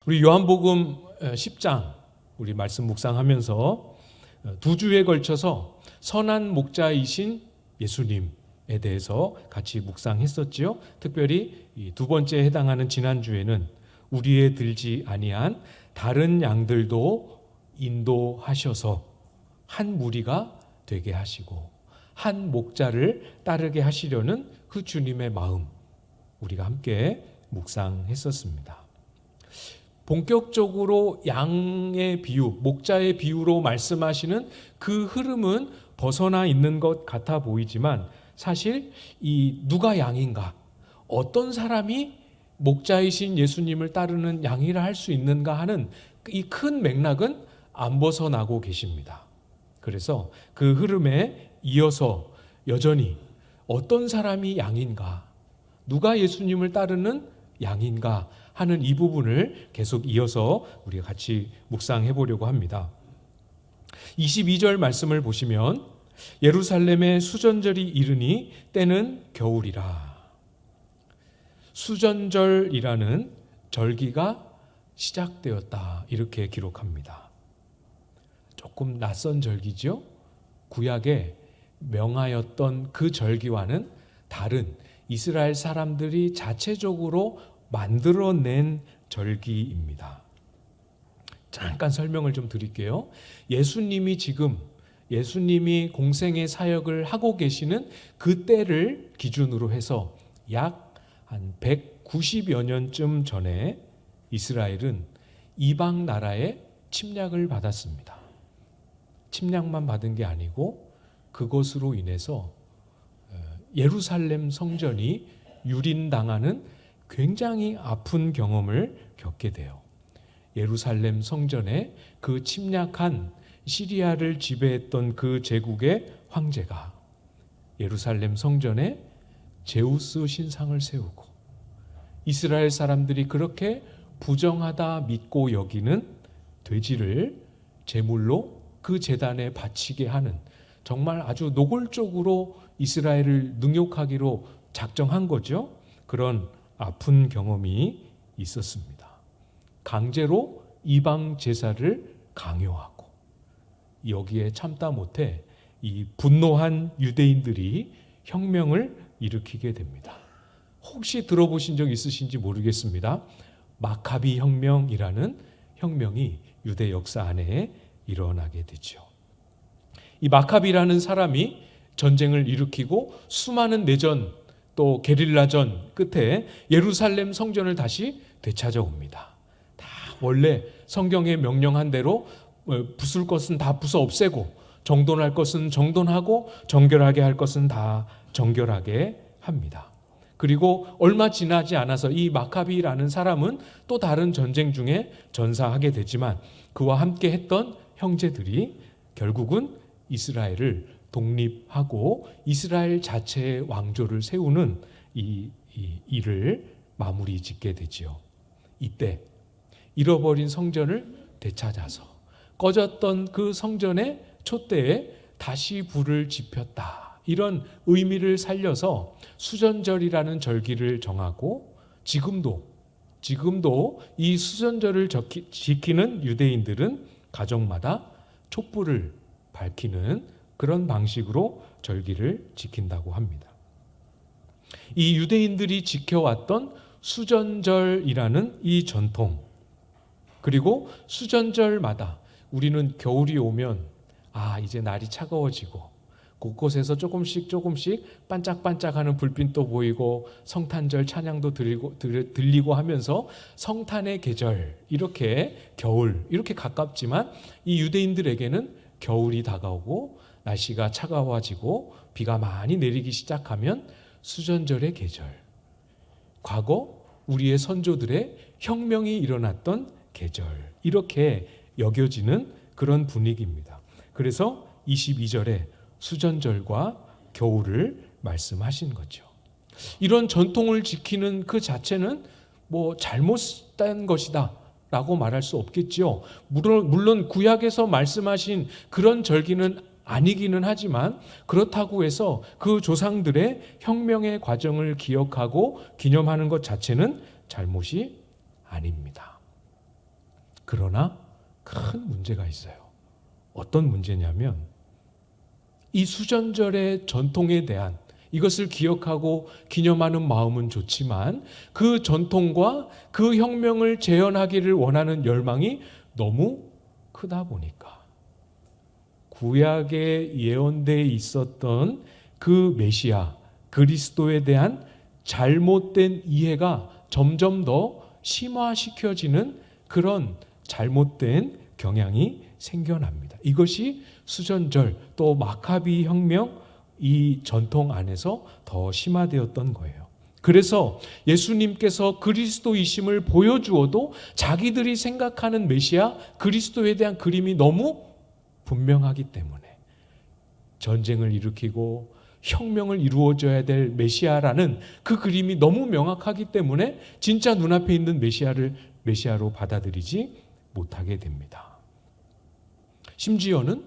우리 요한복음 10장 우리 말씀 묵상하면서 두 주에 걸쳐서 선한 목자이신 예수님에 대해서 같이 묵상했었지요. 특별히 이 두 번째에 해당하는 지난주에는 우리에 들지 아니한 다른 양들도 인도하셔서 한 무리가 되게 하시고 한 목자를 따르게 하시려는 그 주님의 마음, 우리가 함께 묵상했었습니다. 본격적으로 양의 비유, 목자의 비유로 말씀하시는 그 흐름은 벗어나 있는 것 같아 보이지만 사실 이 누가 양인가, 어떤 사람이 목자이신 예수님을 따르는 양이라 할 수 있는가 하는 이 큰 맥락은 안 벗어나고 계십니다. 그래서 그 흐름에 이어서 여전히 어떤 사람이 양인가, 누가 예수님을 따르는 양인가 하는 이 부분을 계속 이어서 우리가 같이 묵상해 보려고 합니다. 22절 말씀을 보시면 예루살렘의 수전절이 이르니 때는 겨울이라. 수전절이라는 절기가 시작되었다, 이렇게 기록합니다. 조금 낯선 절기죠. 구약에 명하였던 그 절기와는 다른 이스라엘 사람들이 자체적으로 만들어낸 절기입니다. 잠깐 설명을 좀 드릴게요. 예수님이 공생의 사역을 하고 계시는 그 때를 기준으로 해서 약 한 190여 년쯤 전에 이스라엘은 이방 나라의 침략을 받았습니다. 침략만 받은 게 아니고 그것으로 인해서 예루살렘 성전이 유린당하는 굉장히 아픈 경험을 겪게 돼요. 예루살렘 성전에 그 침략한 시리아를 지배했던 그 제국의 황제가 예루살렘 성전에 제우스 신상을 세우고 이스라엘 사람들이 그렇게 부정하다 믿고 여기는 돼지를 제물로 그 제단에 바치게 하는, 정말 아주 노골적으로 이스라엘을 능욕하기로 작정한 거죠. 그런 아픈 경험이 있었습니다. 강제로 이방 제사를 강요하고 여기에 참다 못해 이 분노한 유대인들이 혁명을 일으키게 됩니다. 혹시 들어보신 적 있으신지 모르겠습니다. 마카비 혁명이라는 혁명이 유대 역사 안에 일어나게 되죠. 이 마카비라는 사람이 전쟁을 일으키고 수많은 내전 또 게릴라전 끝에 예루살렘 성전을 다시 되찾아옵니다. 다 원래 성경에 명령한 대로 부술 것은 다 부숴 없애고 정돈할 것은 정돈하고 정결하게 할 것은 다 정결하게 합니다. 그리고 얼마 지나지 않아서 이 마카비라는 사람은 또 다른 전쟁 중에 전사하게 되지만 그와 함께 했던 형제들이 결국은 이스라엘을 독립하고 이스라엘 자체의 왕조를 세우는 이 일을 마무리 짓게 되지요. 이때 잃어버린 성전을 되찾아서 꺼졌던 그 성전의 촛대에 다시 불을 지폈다, 이런 의미를 살려서 수전절이라는 절기를 정하고 지금도 이 수전절을 지키는 유대인들은 가정마다 촛불을 밝히는 그런 방식으로 절기를 지킨다고 합니다. 이 유대인들이 지켜왔던 수전절이라는 이 전통, 그리고 수전절마다 우리는 겨울이 오면 이제 날이 차가워지고 곳곳에서 조금씩 반짝반짝하는 불빛도 보이고 성탄절 찬양도 들리고 하면서 성탄의 계절, 이렇게 겨울, 이렇게 가깝지만 이 유대인들에게는 겨울이 다가오고 날씨가 차가워지고 비가 많이 내리기 시작하면 수전절의 계절, 과거 우리의 선조들의 혁명이 일어났던 계절, 이렇게 여겨지는 그런 분위기입니다. 그래서 22절에 수전절과 겨울을 말씀하신 거죠. 이런 전통을 지키는 그 자체는 잘못된 것이다 라고 말할 수 없겠죠. 물론 구약에서 말씀하신 그런 절기는 아니기는 하지만 그렇다고 해서 그 조상들의 혁명의 과정을 기억하고 기념하는 것 자체는 잘못이 아닙니다. 그러나 큰 문제가 있어요. 어떤 문제냐면 이 수전절의 전통에 대한 이것을 기억하고 기념하는 마음은 좋지만 그 전통과 그 혁명을 재현하기를 원하는 열망이 너무 크다 보니까 구약에 예언되어 있었던 그 메시아 그리스도에 대한 잘못된 이해가 점점 더 심화시켜지는 그런 잘못된 경향이 생겨납니다. 이것이 수전절 또 마카비 혁명 이 전통 안에서 더 심화되었던 거예요. 그래서 예수님께서 그리스도이심을 보여주어도 자기들이 생각하는 메시아 그리스도에 대한 그림이 너무 분명하기 때문에 전쟁을 일으키고 혁명을 이루어져야 될 메시아라는 그 그림이 너무 명확하기 때문에 진짜 눈앞에 있는 메시아를 메시아로 받아들이지 못하게 됩니다. 심지어는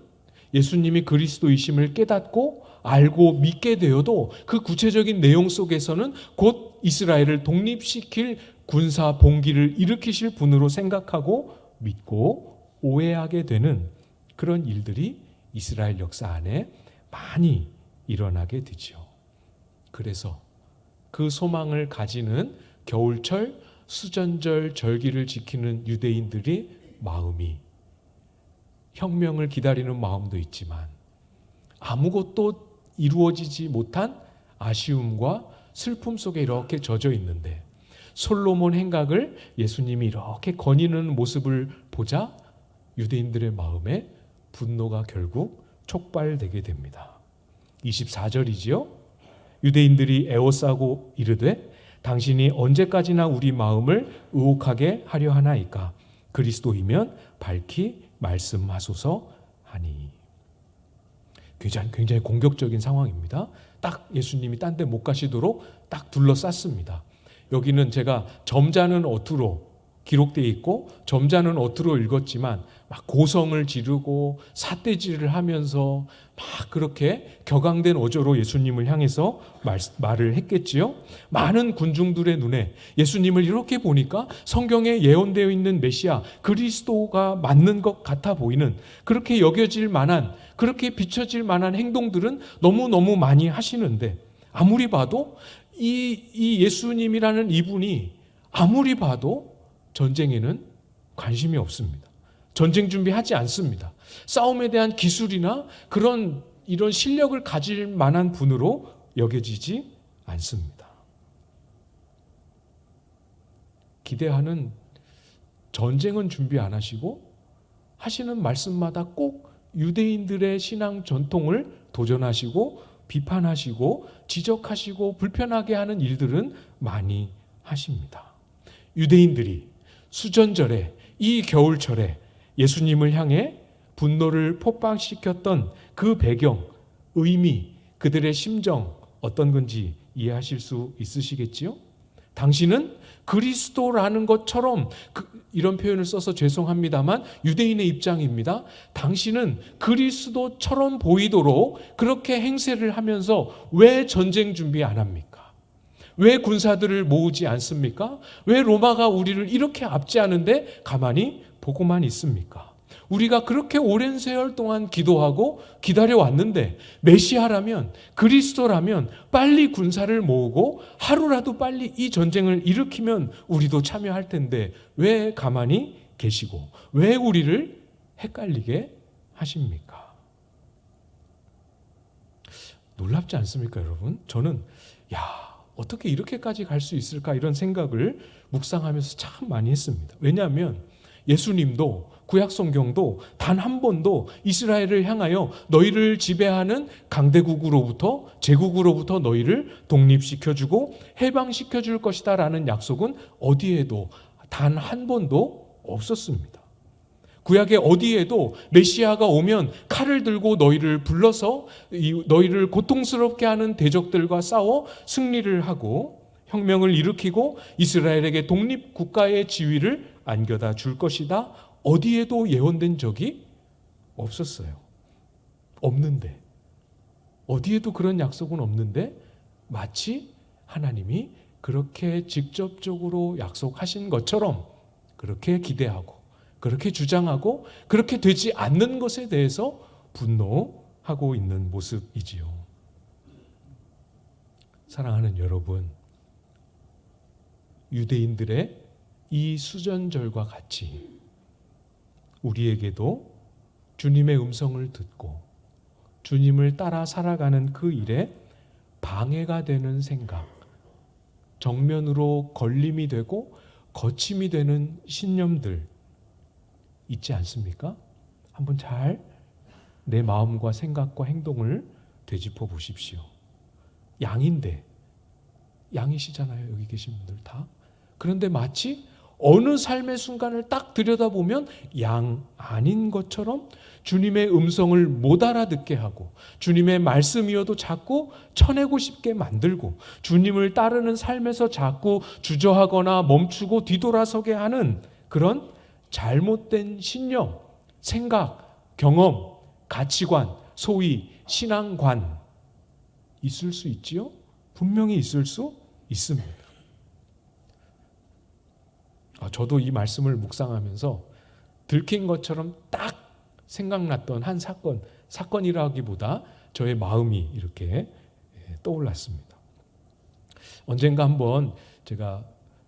예수님이 그리스도이심을 깨닫고 알고 믿게 되어도 그 구체적인 내용 속에서는 곧 이스라엘을 독립시킬 군사 봉기를 일으키실 분으로 생각하고 믿고 오해하게 되는 그런 일들이 이스라엘 역사 안에 많이 일어나게 되죠. 그래서 그 소망을 가지는 겨울철 수전절 절기를 지키는 유대인들의 마음이 혁명을 기다리는 마음도 있지만 아무것도 이루어지지 못한 아쉬움과 슬픔 속에 이렇게 젖어 있는데 솔로몬 행각을 예수님이 이렇게 거니는 모습을 보자 유대인들의 마음에 분노가 결국 촉발되게 됩니다. 24절이지요. 유대인들이 애워싸고 이르되 당신이 언제까지나 우리 마음을 의혹하게 하려 하나이까 그리스도이면 밝히 말씀하소서 하니. 굉장히 공격적인 상황입니다. 딱 예수님이 딴 데 못 가시도록 딱 둘러쌌습니다. 여기는 제가 점잖은 어투로 기록되어 있고 점잖은 어투로 읽었지만 막 고성을 지르고 삿대질을 하면서 막 그렇게 격앙된 어조로 예수님을 향해서 말을 했겠지요. 많은 군중들의 눈에 예수님을 이렇게 보니까 성경에 예언되어 있는 메시아 그리스도가 맞는 것 같아 보이는 그렇게 여겨질 만한 그렇게 비춰질 만한 행동들은 너무너무 많이 하시는데 아무리 봐도 이 예수님이라는 이분이 아무리 봐도 전쟁에는 관심이 없습니다. 전쟁 준비하지 않습니다. 싸움에 대한 기술이나 이런 실력을 가질 만한 분으로 여겨지지 않습니다. 기대하는 전쟁은 준비 안 하시고 하시는 말씀마다 꼭 유대인들의 신앙 전통을 도전하시고 비판하시고 지적하시고 불편하게 하는 일들은 많이 하십니다. 유대인들이 수전절에 이 겨울철에 예수님을 향해 분노를 폭발시켰던 그 배경, 의미, 그들의 심정 어떤 건지 이해하실 수 있으시겠지요? 당신은 그리스도라는 것처럼 이런 표현을 써서 죄송합니다만 유대인의 입장입니다. 당신은 그리스도처럼 보이도록 그렇게 행세를 하면서 왜 전쟁 준비 안 합니까? 왜 군사들을 모으지 않습니까? 왜 로마가 우리를 이렇게 압제하는데 가만히 보고만 있습니까? 우리가 그렇게 오랜 세월 동안 기도하고 기다려왔는데 메시아라면 그리스도라면 빨리 군사를 모으고 하루라도 빨리 이 전쟁을 일으키면 우리도 참여할 텐데 왜 가만히 계시고 왜 우리를 헷갈리게 하십니까? 놀랍지 않습니까, 여러분? 저는 어떻게 이렇게까지 갈 수 있을까 이런 생각을 묵상하면서 참 많이 했습니다. 왜냐하면 예수님도 구약 성경도 단 한 번도 이스라엘을 향하여 너희를 지배하는 강대국으로부터 제국으로부터 너희를 독립시켜주고 해방시켜줄 것이다 라는 약속은 어디에도 단 한 번도 없었습니다. 구약의 어디에도 메시아가 오면 칼을 들고 너희를 불러서 너희를 고통스럽게 하는 대적들과 싸워 승리를 하고 혁명을 일으키고 이스라엘에게 독립국가의 지위를 안겨다 줄 것이다. 어디에도 예언된 적이 없었어요. 없는데 어디에도 그런 약속은 없는데 마치 하나님이 그렇게 직접적으로 약속하신 것처럼 그렇게 기대하고 그렇게 주장하고 그렇게 되지 않는 것에 대해서 분노하고 있는 모습이지요. 사랑하는 여러분, 유대인들의 이 수전절과 같이 우리에게도 주님의 음성을 듣고 주님을 따라 살아가는 그 일에 방해가 되는 생각, 정면으로 걸림이 되고 거침이 되는 신념들 있지 않습니까? 한번 잘 내 마음과 생각과 행동을 되짚어 보십시오. 양인데, 양이시잖아요, 여기 계신 분들 다. 그런데 마치 어느 삶의 순간을 딱 들여다보면 양 아닌 것처럼 주님의 음성을 못 알아듣게 하고 주님의 말씀이어도 자꾸 쳐내고 싶게 만들고 주님을 따르는 삶에서 자꾸 주저하거나 멈추고 뒤돌아서게 하는 그런 잘못된 신념, 생각, 경험, 가치관, 소위 신앙관 있을 수 있지요? 분명히 있을 수 있습니다. 저도 이 말씀을 묵상하면서 들킨 것처럼 딱 생각났던 한 사건이라기보다 저의 마음이 이렇게 떠올랐습니다. 언젠가 한번 제가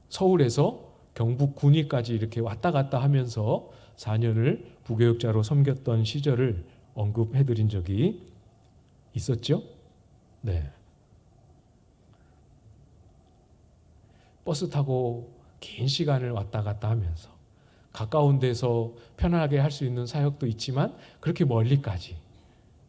서울에서 경북 군위까지 이렇게 왔다 갔다 하면서 4년을 부교육자로 섬겼던 시절을 언급해드린 적이 있었죠? 네. 버스 타고 긴 시간을 왔다 갔다 하면서 가까운 데서 편하게 할 수 있는 사역도 있지만 그렇게 멀리까지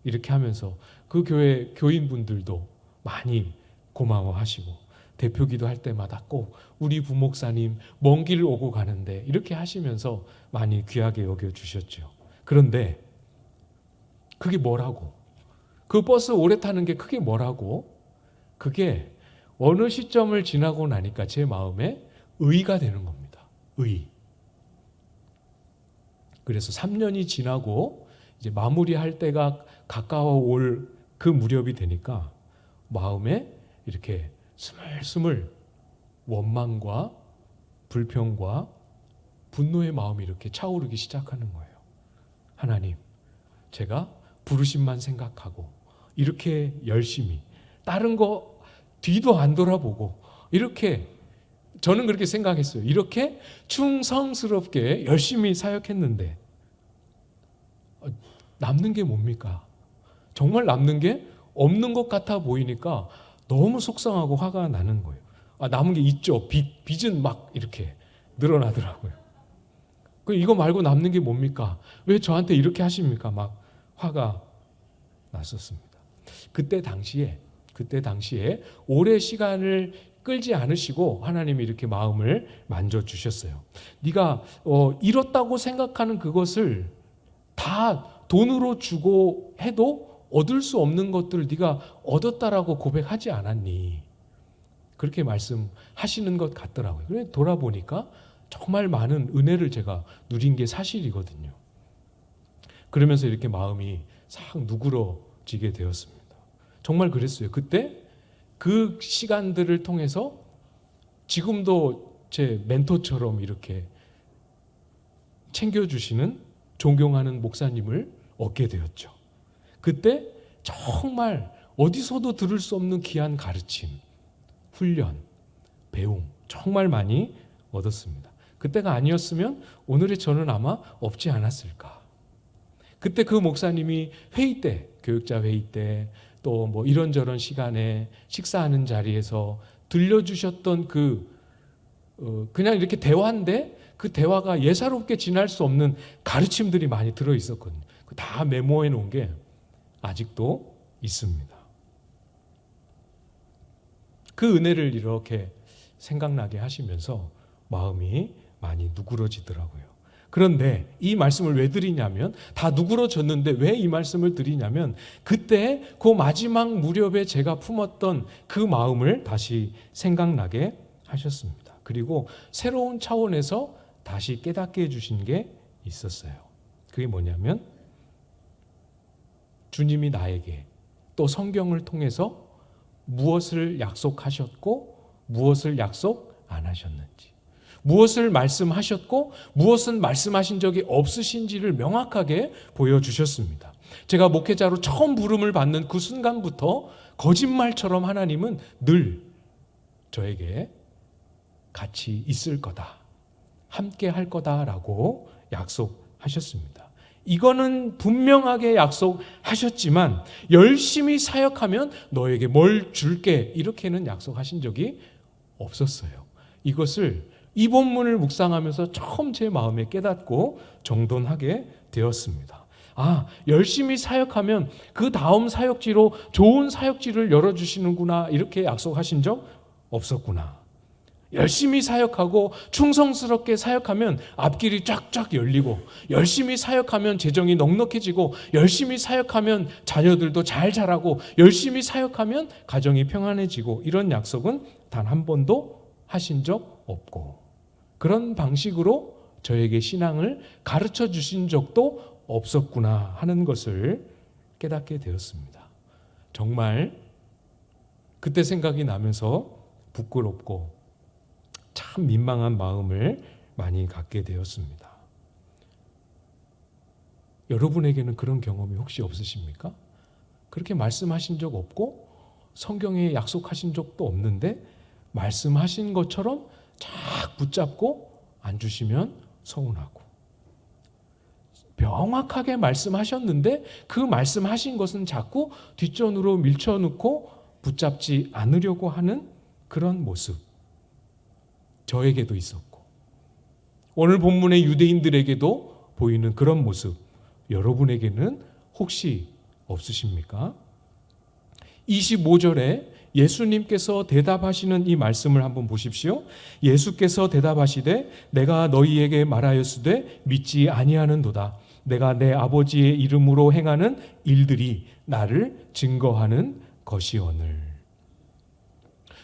이렇게 하면서 그 교회 교인분들도 많이 고마워하시고 대표기도 할 때마다 꼭 우리 부목사님 먼 길 오고 가는데 이렇게 하시면서 많이 귀하게 여겨주셨죠. 그런데 그게 뭐라고? 그 버스 오래 타는 게 그게 뭐라고? 그게 어느 시점을 지나고 나니까 제 마음에 의가 되는 겁니다. 의. 그래서 3년이 지나고 이제 마무리할 때가 가까워 올 그 무렵이 되니까 마음에 이렇게 스물스물 원망과 불평과 분노의 마음이 이렇게 차오르기 시작하는 거예요. 하나님, 제가 부르심만 생각하고 이렇게 열심히 다른 거 뒤도 안 돌아보고 이렇게 저는 그렇게 생각했어요. 이렇게 충성스럽게 열심히 사역했는데 남는 게 뭡니까? 정말 남는 게 없는 것 같아 보이니까 너무 속상하고 화가 나는 거예요. 남은 게 있죠. 빚은 막 이렇게 늘어나더라고요. 이거 말고 남는 게 뭡니까? 왜 저한테 이렇게 하십니까? 막 화가 났었습니다. 그때 당시에 오래 시간을 끌지 않으시고 하나님이 이렇게 마음을 만져주셨어요. 네가 잃었다고 생각하는 그것을 다 돈으로 주고 해도 얻을 수 없는 것들을 네가 얻었다라고 고백하지 않았니? 그렇게 말씀하시는 것 같더라고요. 그래서 돌아보니까 정말 많은 은혜를 제가 누린 게 사실이거든요. 그러면서 이렇게 마음이 싹 누그러지게 되었습니다. 정말 그랬어요. 그때 그 시간들을 통해서 지금도 제 멘토처럼 이렇게 챙겨주시는 존경하는 목사님을 얻게 되었죠. 그때 정말 어디서도 들을 수 없는 귀한 가르침, 훈련, 배움 정말 많이 얻었습니다. 그때가 아니었으면 오늘의 저는 아마 없지 않았을까. 그때 그 목사님이 회의 때, 교육자 회의 때 또 뭐 이런저런 시간에 식사하는 자리에서 들려주셨던 그냥 이렇게 대화인데 그 대화가 예사롭게 지날 수 없는 가르침들이 많이 들어있었거든요. 다 메모해 놓은 게 아직도 있습니다. 그 은혜를 이렇게 생각나게 하시면서 마음이 많이 누그러지더라고요. 그런데 이 말씀을 왜 드리냐면 다 누그러졌는데 왜 이 말씀을 드리냐면 그때 그 마지막 무렵에 제가 품었던 그 마음을 다시 생각나게 하셨습니다. 그리고 새로운 차원에서 다시 깨닫게 해주신 게 있었어요. 그게 뭐냐면 주님이 나에게 또 성경을 통해서 무엇을 약속하셨고 무엇을 약속 안 하셨는지 무엇을 말씀하셨고 무엇은 말씀하신 적이 없으신지를 명확하게 보여주셨습니다. 제가 목회자로 처음 부름을 받는 그 순간부터 거짓말처럼 하나님은 늘 저에게 같이 있을 거다, 함께 할 거다라고 약속하셨습니다. 이거는 분명하게 약속하셨지만 열심히 사역하면 너에게 뭘 줄게 이렇게는 약속하신 적이 없었어요. 이것을 이 본문을 묵상하면서 처음 제 마음에 깨닫고 정돈하게 되었습니다. 열심히 사역하면 그 다음 사역지로 좋은 사역지를 열어주시는구나 이렇게 약속하신 적 없었구나. 열심히 사역하고 충성스럽게 사역하면 앞길이 쫙쫙 열리고, 열심히 사역하면 재정이 넉넉해지고, 열심히 사역하면 자녀들도 잘 자라고, 열심히 사역하면 가정이 평안해지고, 이런 약속은 단 한 번도 하신 적 없고, 그런 방식으로 저에게 신앙을 가르쳐 주신 적도 없었구나 하는 것을 깨닫게 되었습니다. 정말 그때 생각이 나면서 부끄럽고 참 민망한 마음을 많이 갖게 되었습니다. 여러분에게는 그런 경험이 혹시 없으십니까? 그렇게 말씀하신 적 없고 성경에 약속하신 적도 없는데 말씀하신 것처럼 쫙 붙잡고 앉으시면 서운하고, 명확하게 말씀하셨는데 그 말씀하신 것은 자꾸 뒷전으로 밀쳐놓고 붙잡지 않으려고 하는 그런 모습, 저에게도 있었고 오늘 본문의 유대인들에게도 보이는 그런 모습, 여러분에게는 혹시 없으십니까? 25절에 예수님께서 대답하시는 이 말씀을 한번 보십시오. 예수께서 대답하시되 내가 너희에게 말하였으되 믿지 아니하는도다. 내가 내 아버지의 이름으로 행하는 일들이 나를 증거하는 것이오늘.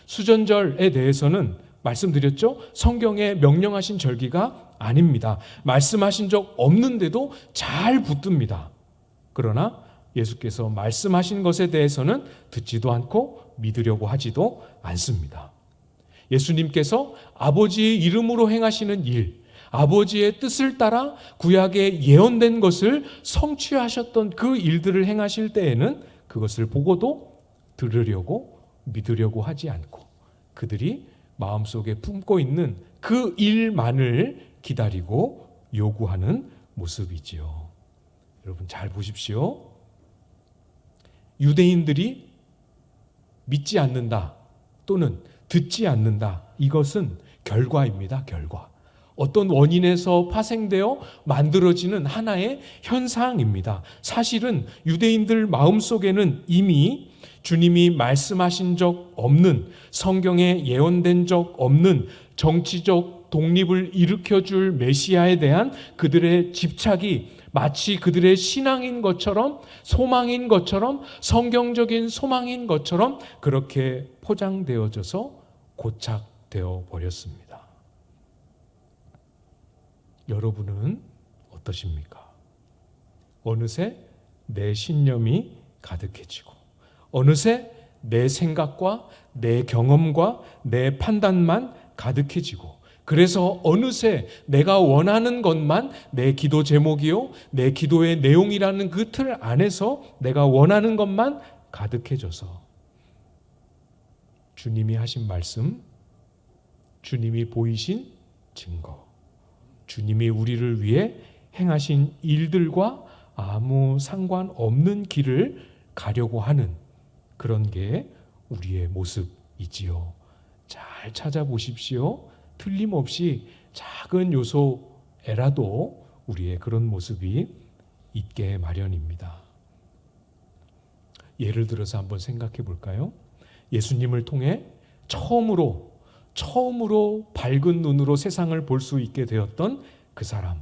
수전절에 대해서는 말씀드렸죠? 성경에 명령하신 절기가 아닙니다. 말씀하신 적 없는데도 잘 붙듭니다. 그러나 예수께서 말씀하신 것에 대해서는 듣지도 않고 믿으려고 하지도 않습니다. 예수님께서 아버지의 이름으로 행하시는 일, 아버지의 뜻을 따라 구약에 예언된 것을 성취하셨던 그 일들을 행하실 때에는 그것을 보고도 들으려고 믿으려고 하지 않고 그들이 마음속에 품고 있는 그 일만을 기다리고 요구하는 모습이지요. 여러분 잘 보십시오. 유대인들이 믿지 않는다 또는 듣지 않는다, 이것은 결과입니다. 결과. 어떤 원인에서 파생되어 만들어지는 하나의 현상입니다. 사실은 유대인들 마음속에는 이미 주님이 말씀하신 적 없는, 성경에 예언된 적 없는 정치적 독립을 일으켜줄 메시아에 대한 그들의 집착이 마치 그들의 신앙인 것처럼, 소망인 것처럼, 성경적인 소망인 것처럼 그렇게 포장되어져서 고착되어 버렸습니다. 여러분은 어떠십니까? 어느새 내 신념이 가득해지고 어느새 내 생각과 내 경험과 내 판단만 가득해지고, 그래서 어느새 내가 원하는 것만 내 기도 제목이요, 내 기도의 내용이라는 그 틀 안에서 내가 원하는 것만 가득해져서 주님이 하신 말씀, 주님이 보이신 증거, 주님이 우리를 위해 행하신 일들과 아무 상관없는 길을 가려고 하는 그런 게 우리의 모습이지요. 잘 찾아보십시오. 틀림없이 작은 요소에라도 우리의 그런 모습이 있게 마련입니다. 예를 들어서 한번 생각해 볼까요? 예수님을 통해 처음으로 밝은 눈으로 세상을 볼 수 있게 되었던 그 사람,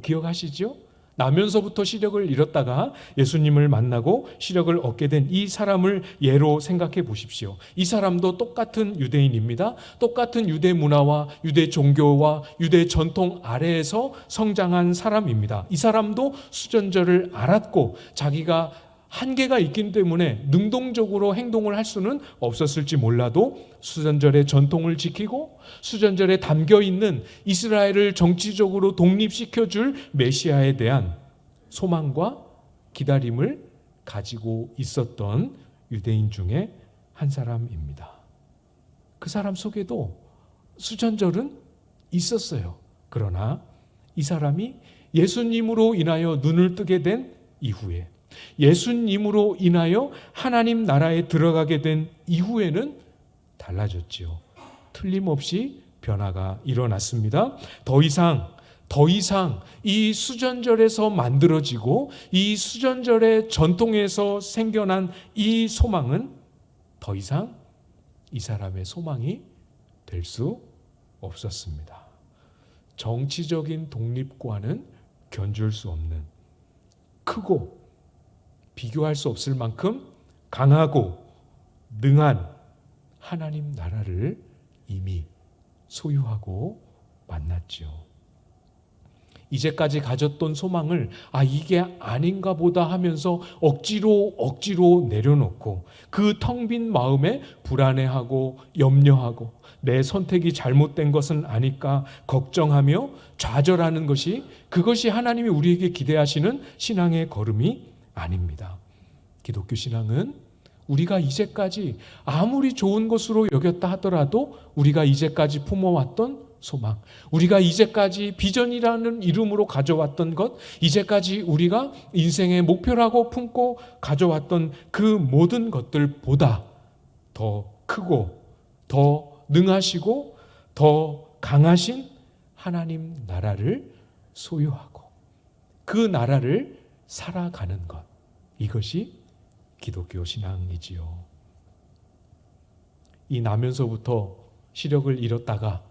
기억하시죠? 나면서부터 시력을 잃었다가 예수님을 만나고 시력을 얻게 된 이 사람을 예로 생각해 보십시오. 이 사람도 똑같은 유대인입니다. 똑같은 유대 문화와 유대 종교와 유대 전통 아래에서 성장한 사람입니다. 이 사람도 수전절을 알았고 자기가 한계가 있기 때문에 능동적으로 행동을 할 수는 없었을지 몰라도 수전절의 전통을 지키고 수전절에 담겨 있는 이스라엘을 정치적으로 독립시켜줄 메시아에 대한 소망과 기다림을 가지고 있었던 유대인 중에 한 사람입니다. 그 사람 속에도 수전절은 있었어요. 그러나 이 사람이 예수님으로 인하여 눈을 뜨게 된 이후에, 예수님으로 인하여 하나님 나라에 들어가게 된 이후에는 달라졌지요. 틀림없이 변화가 일어났습니다. 더 이상 이 수전절에서 만들어지고 이 수전절의 전통에서 생겨난 이 소망은 더 이상 이 사람의 소망이 될 수 없었습니다. 정치적인 독립과는 견줄 수 없는, 크고 비교할 수 없을 만큼 강하고 능한 하나님 나라를 이미 소유하고 만났지요. 이제까지 가졌던 소망을 이게 아닌가 보다 하면서 억지로 내려놓고 그 텅 빈 마음에 불안해하고 염려하고 내 선택이 잘못된 것은 아닐까 걱정하며 좌절하는 것이, 그것이 하나님이 우리에게 기대하시는 신앙의 걸음이 아닙니다. 기독교 신앙은 우리가 이제까지 아무리 좋은 것으로 여겼다 하더라도 우리가 이제까지 품어왔던 소망, 우리가 이제까지 비전이라는 이름으로 가져왔던 것, 이제까지 우리가 인생의 목표라고 품고 가져왔던 그 모든 것들보다 더 크고 더 능하시고 더 강하신 하나님 나라를 소유하고 그 나라를 살아가는 것, 이것이 기독교 신앙이지요. 이 나면서부터 시력을 잃었다가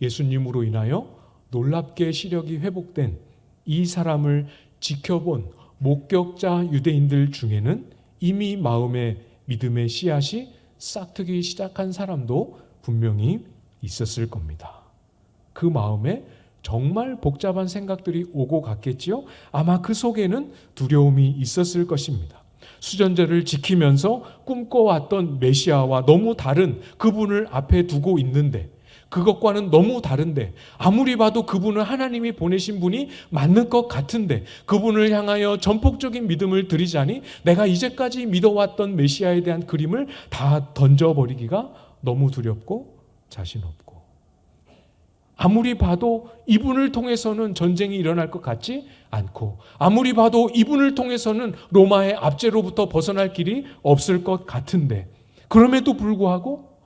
예수님으로 인하여 놀랍게 시력이 회복된 이 사람을 지켜본 목격자 유대인들 중에는 이미 마음에 믿음의 씨앗이 싹트기 시작한 사람도 분명히 있었을 겁니다. 그 마음에 정말 복잡한 생각들이 오고 갔겠지요. 아마 그 속에는 두려움이 있었을 것입니다. 수전절을 지키면서 꿈꿔왔던 메시아와 너무 다른 그분을 앞에 두고 있는데, 그것과는 너무 다른데, 아무리 봐도 그분은 하나님이 보내신 분이 맞는 것 같은데 그분을 향하여 전폭적인 믿음을 드리자니 내가 이제까지 믿어왔던 메시아에 대한 그림을 다 던져버리기가 너무 두렵고 자신 없고, 아무리 봐도 이분을 통해서는 전쟁이 일어날 것 같지 않고, 아무리 봐도 이분을 통해서는 로마의 압제로부터 벗어날 길이 없을 것 같은데, 그럼에도 불구하고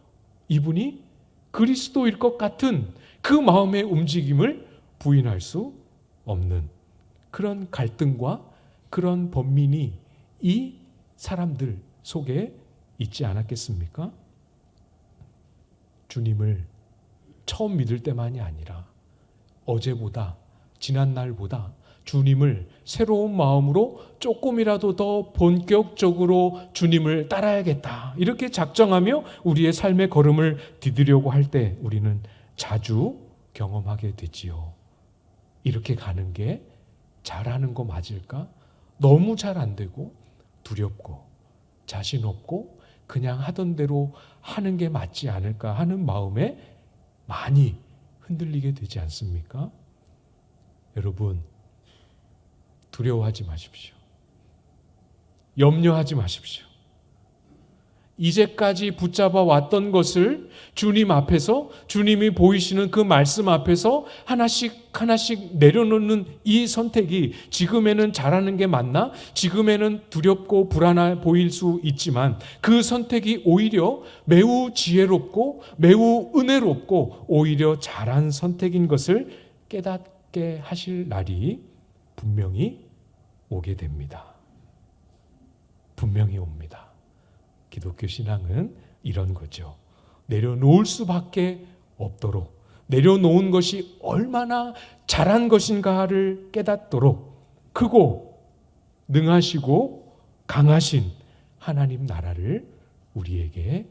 이분이 그리스도일 것 같은 그 마음의 움직임을 부인할 수 없는 그런 갈등과 그런 번민이 이 사람들 속에 있지 않았겠습니까? 주님을 처음 믿을 때만이 아니라 어제보다, 지난날보다 주님을 새로운 마음으로 조금이라도 더 본격적으로 주님을 따라야겠다, 이렇게 작정하며 우리의 삶의 걸음을 디디려고 할 때 우리는 자주 경험하게 되지요. 이렇게 가는 게 잘하는 거 맞을까? 너무 잘 안 되고 두렵고 자신 없고 그냥 하던 대로 하는 게 맞지 않을까 하는 마음에 많이 흔들리게 되지 않습니까? 여러분, 두려워하지 마십시오. 염려하지 마십시오. 이제까지 붙잡아 왔던 것을 주님 앞에서, 주님이 보이시는 그 말씀 앞에서 하나씩 내려놓는 이 선택이 지금에는 잘하는 게 맞나? 지금에는 두렵고 불안해 보일 수 있지만 그 선택이 오히려 매우 지혜롭고 매우 은혜롭고 오히려 잘한 선택인 것을 깨닫게 하실 날이 분명히 오게 됩니다. 분명히 옵니다. 기독교 신앙은 이런 거죠. 내려놓을 수밖에 없도록, 내려놓은 것이 얼마나 잘한 것인가를 깨닫도록 크고 능하시고 강하신 하나님 나라를 우리에게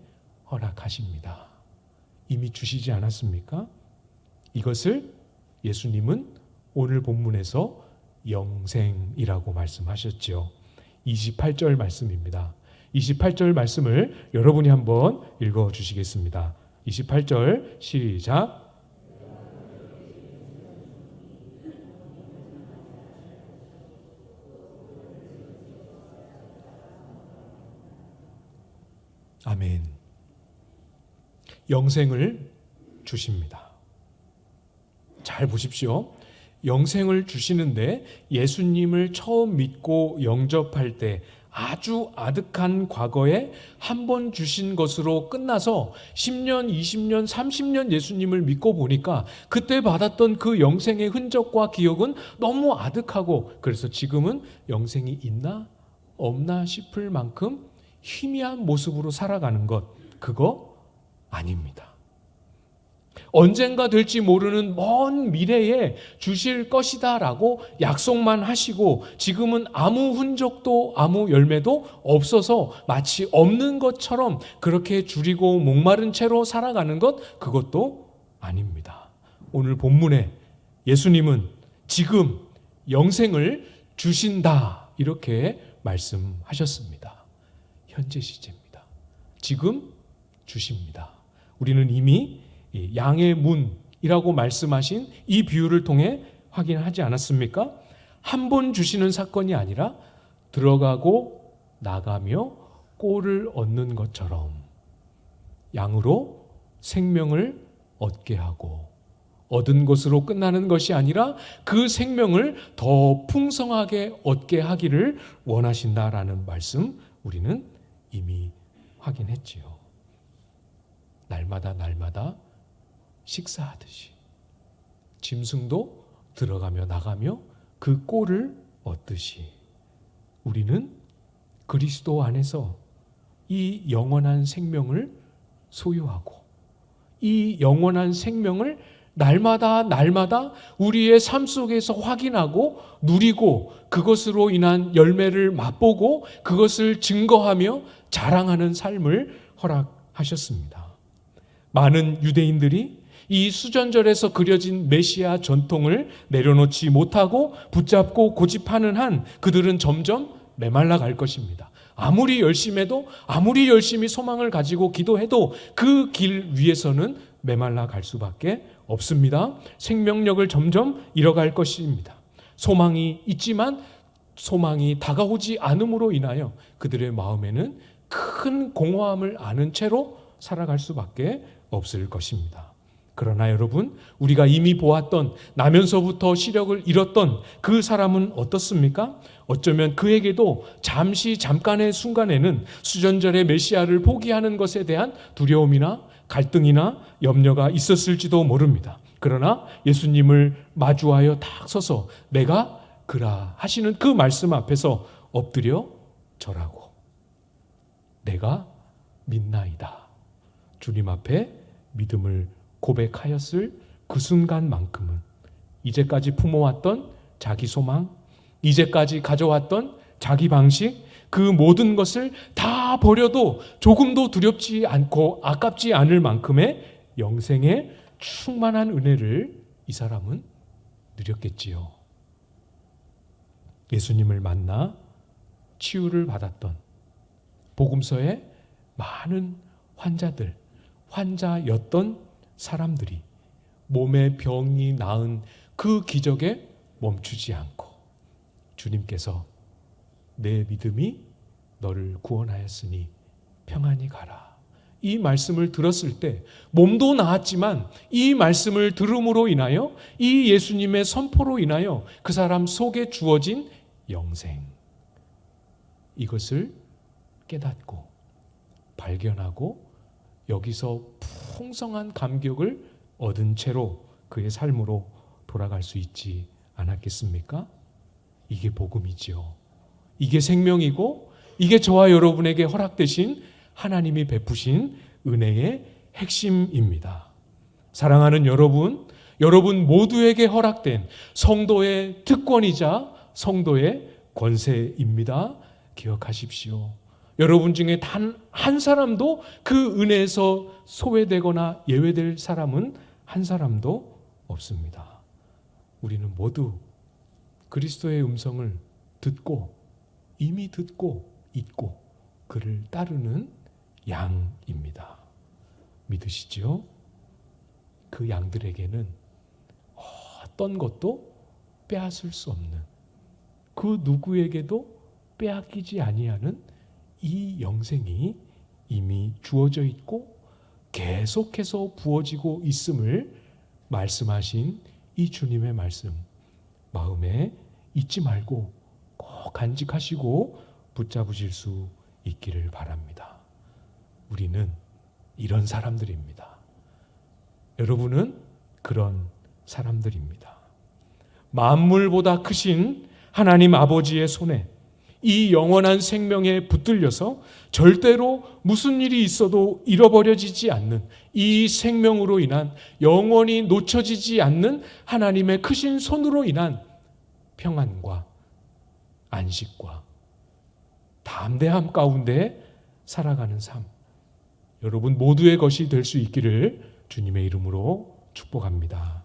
허락하십니다. 이미 주시지 않았습니까? 이것을 예수님은 오늘 본문에서 영생이라고 말씀하셨죠. 28절 말씀입니다. 28절 말씀을 여러분이 한번 읽어 주시겠습니다. 28절 시작. 아멘. 영생을 주십니다. 잘 보십시오. 영생을 주시는데 예수님을 처음 믿고 영접할 때 아주 아득한 과거에 한 번 주신 것으로 끝나서 10년, 20년, 30년 예수님을 믿고 보니까 그때 받았던 그 영생의 흔적과 기억은 너무 아득하고, 그래서 지금은 영생이 있나 없나 싶을 만큼 희미한 모습으로 살아가는 것, 그거 아닙니다. 언젠가 될지 모르는 먼 미래에 주실 것이다 라고 약속만 하시고 지금은 아무 흔적도 아무 열매도 없어서 마치 없는 것처럼 그렇게 줄이고 목마른 채로 살아가는 것, 그것도 아닙니다. 오늘 본문에 예수님은 지금 영생을 주신다 이렇게 말씀하셨습니다. 현재 시제입니다. 지금 주십니다. 우리는 이미 양의 문이라고 말씀하신 이 비유를 통해 확인하지 않았습니까? 한 번 주시는 사건이 아니라 들어가고 나가며 꼴을 얻는 것처럼 양으로 생명을 얻게 하고, 얻은 것으로 끝나는 것이 아니라 그 생명을 더 풍성하게 얻게 하기를 원하신다라는 말씀 우리는 이미 확인했지요. 날마다 식사하듯이 짐승도 들어가며 나가며 그 꼴을 얻듯이 우리는 그리스도 안에서 이 영원한 생명을 소유하고 이 영원한 생명을 날마다 우리의 삶 속에서 확인하고 누리고 그것으로 인한 열매를 맛보고 그것을 증거하며 자랑하는 삶을 허락하셨습니다. 많은 유대인들이 이 수전절에서 그려진 메시아 전통을 내려놓지 못하고 붙잡고 고집하는 한 그들은 점점 메말라 갈 것입니다. 아무리 열심해도 아무리 열심히 소망을 가지고 기도해도 그 길 위에서는 메말라 갈 수밖에 없습니다. 생명력을 점점 잃어갈 것입니다. 소망이 있지만 소망이 다가오지 않음으로 인하여 그들의 마음에는 큰 공허함을 아는 채로 살아갈 수밖에 없을 것입니다. 그러나 여러분, 우리가 이미 보았던 나면서부터 시력을 잃었던 그 사람은 어떻습니까? 어쩌면 그에게도 잠깐의 순간에는 수전절의 메시아를 포기하는 것에 대한 두려움이나 갈등이나 염려가 있었을지도 모릅니다. 그러나 예수님을 마주하여 딱 서서 내가 그라 하시는 그 말씀 앞에서 엎드려 절하고 내가 믿나이다, 주님 앞에 믿음을 고백하였을 그 순간만큼은 이제까지 품어왔던 자기 소망, 이제까지 가져왔던 자기 방식, 그 모든 것을 다 버려도 조금도 두렵지 않고 아깝지 않을 만큼의 영생의 충만한 은혜를 이 사람은 누렸겠지요. 예수님을 만나 치유를 받았던 복음서의 많은 환자였던 사람들이 몸의 병이 나은 그 기적에 멈추지 않고 주님께서 내 믿음이 너를 구원하였으니 평안히 가라, 이 말씀을 들었을 때 몸도 나았지만 이 말씀을 들음으로 인하여 이 예수님의 선포로 인하여 그 사람 속에 주어진 영생, 이것을 깨닫고 발견하고 여기서 풍성한 감격을 얻은 채로 그의 삶으로 돌아갈 수 있지 않았겠습니까? 이게 복음이지요. 이게 생명이고 이게 저와 여러분에게 허락되신 하나님이 베푸신 은혜의 핵심입니다. 사랑하는 여러분 모두에게 허락된 성도의 특권이자 성도의 권세입니다. 기억하십시오. 여러분 중에 단 한 사람도 그 은혜에서 소외되거나 예외될 사람은 한 사람도 없습니다. 우리는 모두 그리스도의 음성을 듣고 이미 듣고 있고 그를 따르는 양입니다. 믿으시죠? 그 양들에게는 어떤 것도 빼앗을 수 없는, 그 누구에게도 빼앗기지 아니하는 이 영생이 이미 주어져 있고 계속해서 부어지고 있음을 말씀하신 이 주님의 말씀, 마음에 잊지 말고 꼭 간직하시고 붙잡으실 수 있기를 바랍니다. 우리는 이런 사람들입니다. 여러분은 그런 사람들입니다. 만물보다 크신 하나님 아버지의 손에 이 영원한 생명에 붙들려서 절대로 무슨 일이 있어도 잃어버려지지 않는 이 생명으로 인한 영원히 놓쳐지지 않는 하나님의 크신 손으로 인한 평안과 안식과 담대함 가운데 살아가는 삶, 여러분 모두의 것이 될 수 있기를 주님의 이름으로 축복합니다.